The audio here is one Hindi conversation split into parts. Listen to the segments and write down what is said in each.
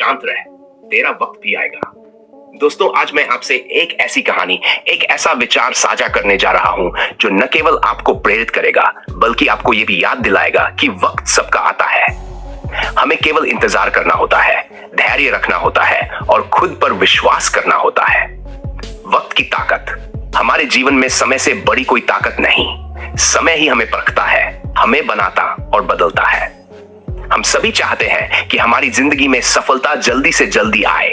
शांत रह, तेरा वक्त भी आएगा। दोस्तों, आज मैं आपसे एक ऐसी कहानी, एक ऐसा विचार साझा करने जा रहा हूं जो न केवल आपको प्रेरित करेगा बल्कि आपको यह भी याद दिलाएगा कि वक्त सबका आता है। हमें केवल इंतजार करना होता है, धैर्य रखना होता है और खुद पर विश्वास करना होता है। वक्त की ताकत। हमारे जीवन में समय से बड़ी कोई ताकत नहीं। समय ही हमें परखता है, हमें बनाता और बदलता है। हम सभी चाहते हैं कि हमारी जिंदगी में सफलता जल्दी से जल्दी आए,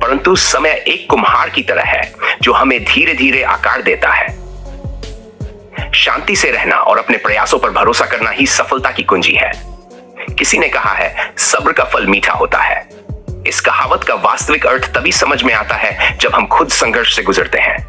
परंतु समय एक कुम्हार की तरह है जो हमें धीरे धीरे आकार देता है। शांति से रहना और अपने प्रयासों पर भरोसा करना ही सफलता की कुंजी है। किसी ने कहा है, सब्र का फल मीठा होता है। इस कहावत का वास्तविक अर्थ तभी समझ में आता है जब हम खुद संघर्ष से गुजरते हैं।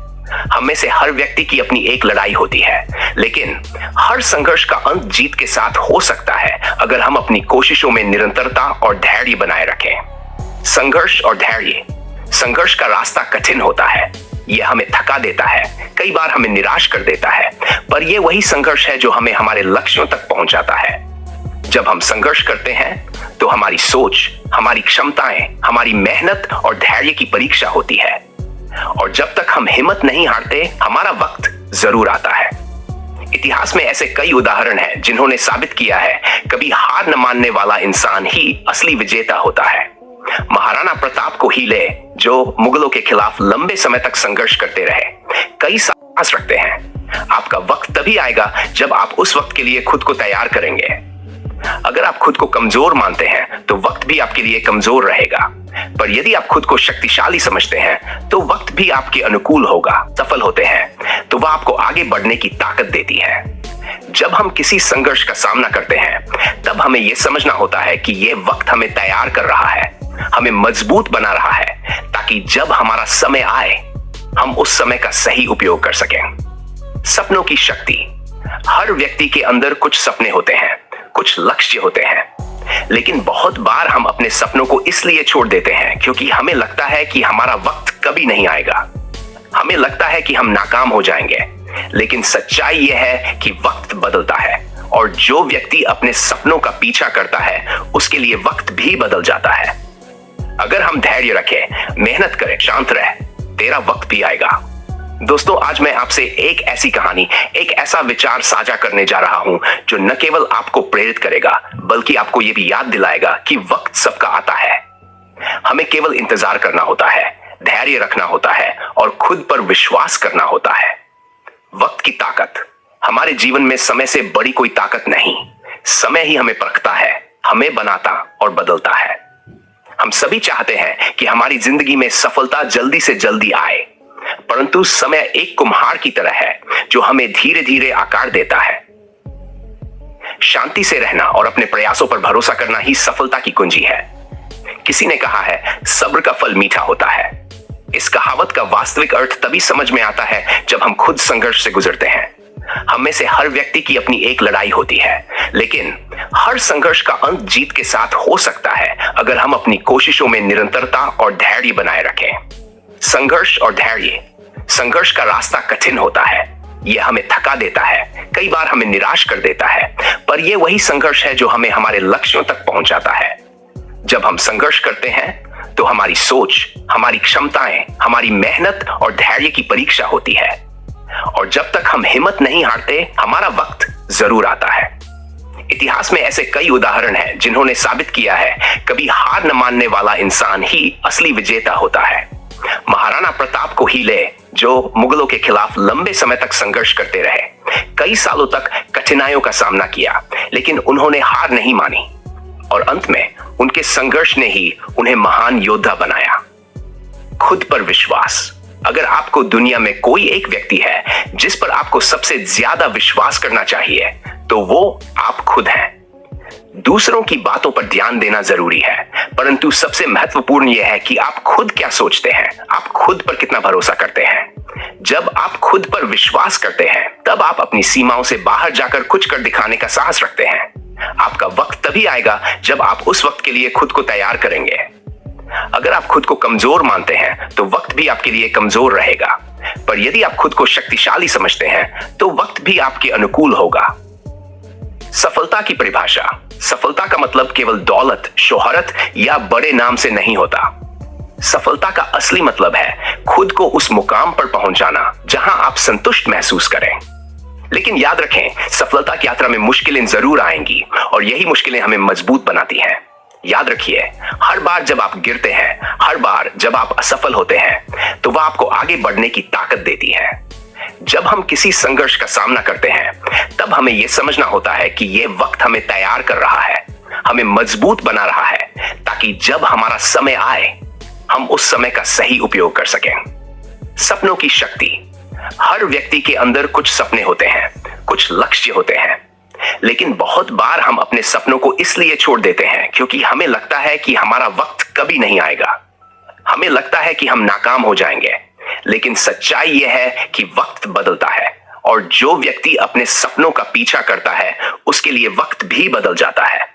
हम में से हर व्यक्ति की अपनी एक लड़ाई होती है, लेकिन हर संघर्ष का अंत जीत के साथ हो सकता है अगर हम अपनी कोशिशों में निरंतरता और धैर्य बनाए रखें। संघर्ष और धैर्य। संघर्ष का रास्ता कठिन होता है, यह हमें थका देता है, कई बार हमें निराश कर देता है, पर यह वही संघर्ष है जो हमें हमारे लक्ष्यों तक पहुंचाता है। जब हम संघर्ष करते हैं तो हमारी सोच, हमारी क्षमताएं, हमारी मेहनत और धैर्य की परीक्षा होती है, और जब तक हम हिम्मत नहीं हारते, हमारा वक्त जरूर आता है। इतिहास में ऐसे कई उदाहरण हैं जिन्होंने साबित किया है, कभी हार न मानने वाला इंसान ही असली विजेता होता है। महाराणा प्रताप को ही ले, जो मुगलों के खिलाफ लंबे समय तक संघर्ष करते रहे, कई साहस रखते हैं। आपका वक्त तभी आएगा जब आप उस वक्त के लिए खुद को तैयार करेंगे। अगर आप खुद को कमजोर मानते हैं तो वक्त भी आपके लिए कमजोर रहेगा, पर यदि आप खुद को शक्तिशाली समझते हैं तो वक्त भी आपके अनुकूल होगा। सफल होते हैं तो वह आपको आगे बढ़ने की ताकत देती है। जब हम किसी संघर्ष का सामना करते हैं तब हमें यह समझना होता है कि यह वक्त हमें तैयार कर रहा है, हमें मजबूत बना रहा है, ताकि जब हमारा समय आए हम उस समय का सही उपयोग कर सकें। सपनों की शक्ति। हर व्यक्ति के अंदर कुछ सपने होते हैं, कुछ लक्ष्य होते हैं, लेकिन बहुत बार हम अपने सपनों को इसलिए छोड़ देते हैं क्योंकि हमें लगता है कि हमारा वक्त कभी नहीं आएगा। हमें लगता है कि हम नाकाम हो जाएंगे, लेकिन सच्चाई यह है कि वक्त बदलता है, और जो व्यक्ति अपने सपनों का पीछा करता है उसके लिए वक्त भी बदल जाता है। अगर हम धैर्य रखें, मेहनत करें, शांत रहे, तेरा वक्त भी आएगा। दोस्तों, आज मैं आपसे एक ऐसी कहानी, एक ऐसा विचार साझा करने जा रहा हूं जो न केवल आपको प्रेरित करेगा बल्कि आपको यह भी याद दिलाएगा कि वक्त सबका आता है। हमें केवल इंतजार करना होता है, धैर्य रखना होता है और खुद पर विश्वास करना होता है। वक्त की ताकत। हमारे जीवन में समय से बड़ी कोई ताकत नहीं। समय ही हमें परखता है, हमें बनाता और बदलता है। हम सभी चाहते हैं कि हमारी जिंदगी में सफलता जल्दी से जल्दी आए, परंतु समय एक कुम्हार की तरह है जो हमें धीरे धीरे आकार देता है। शांति से रहना और अपने प्रयासों पर भरोसा करना ही सफलता की कुंजी है। किसी ने कहा है, सब्र का फल मीठा होता है। इस कहावत का वास्तविक अर्थ तभी समझ में आता है जब हम खुद संघर्ष से गुजरते हैं। हम में से हर व्यक्ति की अपनी एक लड़ाई होती है, लेकिन हर संघर्ष का अंत जीत के साथ हो सकता है अगर हम अपनी कोशिशों में निरंतरता और धैर्य बनाए रखें। संघर्ष और धैर्य। संघर्ष का रास्ता कठिन होता है, यह हमें थका देता है, कई बार हमें निराश कर देता है, पर यह वही संघर्ष है जो हमें हमारे लक्ष्यों तक पहुंचाता है। जब हम संघर्ष करते हैं तो हमारी सोच, हमारी क्षमताएं, हमारी मेहनत और धैर्य की परीक्षा होती है, और जब तक हम हिम्मत नहीं हारते, हमारा वक्त जरूर आता है। इतिहास में ऐसे कई उदाहरण हैं जिन्होंने साबित किया है, कभी हार न मानने वाला इंसान ही असली विजेता होता है। महाराणा प्रताप को ही ले, जो मुगलों के खिलाफ लंबे समय तक संघर्ष करते रहे, कई सालों तक कठिनाइयों का सामना किया, लेकिन उन्होंने हार नहीं मानी, और अंत में उनके संघर्ष ने ही उन्हें महान योद्धा बनाया। खुद पर विश्वास। अगर आपको दुनिया में कोई एक व्यक्ति है जिस पर आपको सबसे ज्यादा विश्वास करना चाहिए, तो वो आप खुद हैं। दूसरों की बातों पर ध्यान देना जरूरी है, परंतु सबसे महत्वपूर्ण यह है कि आप खुद क्या सोचते हैं, आप खुद पर कितना भरोसा करते हैं। जब आप खुद पर विश्वास करते हैं, तब आप अपनी सीमाओं से बाहर जाकर कुछ कर दिखाने का साहस रखते हैं। आपका वक्त तभी आएगा जब आप उस वक्त के लिए खुद को तैयार करेंगे। अगर आप खुद को कमजोर मानते हैं तो वक्त भी आपके लिए कमजोर रहेगा, पर यदि आप खुद को शक्तिशाली समझते हैं तो वक्त भी आपके अनुकूल होगा। सफलता की परिभाषा। सफलता का मतलब केवल दौलत, शोहरत या बड़े नाम से नहीं होता। सफलता का असली मतलब है खुद को उस मुकाम पर पहुंच जाना जहां आप संतुष्ट महसूस करें। लेकिन याद रखें, सफलता की यात्रा में मुश्किलें जरूर आएंगी और यही मुश्किलें हमें मजबूत बनाती हैं। याद रखिए, हर बार जब आप गिरते हैं, हर बार जब आप असफल होते हैं, तो वह आपको आगे बढ़ने की ताकत देती है। जब हम किसी संघर्ष का सामना करते हैं, तब हमें यह समझना होता है कि यह वक्त हमें तैयार कर रहा है, हमें मजबूत बना रहा है, ताकि जब हमारा समय आए, हम उस समय का सही उपयोग कर सकें। सपनों की शक्ति। हर व्यक्ति के अंदर कुछ सपने होते हैं, कुछ लक्ष्य होते हैं, लेकिन बहुत बार हम अपने सपनों को इसलिए छोड़ देते हैं क्योंकि हमें लगता है कि हमारा वक्त कभी नहीं आएगा। हमें लगता है कि हम नाकाम हो जाएंगे, लेकिन सच्चाई यह है कि वक्त बदलता है और जो व्यक्ति अपने सपनों का पीछा करता है, उसके लिए वक्त भी बदल जाता है।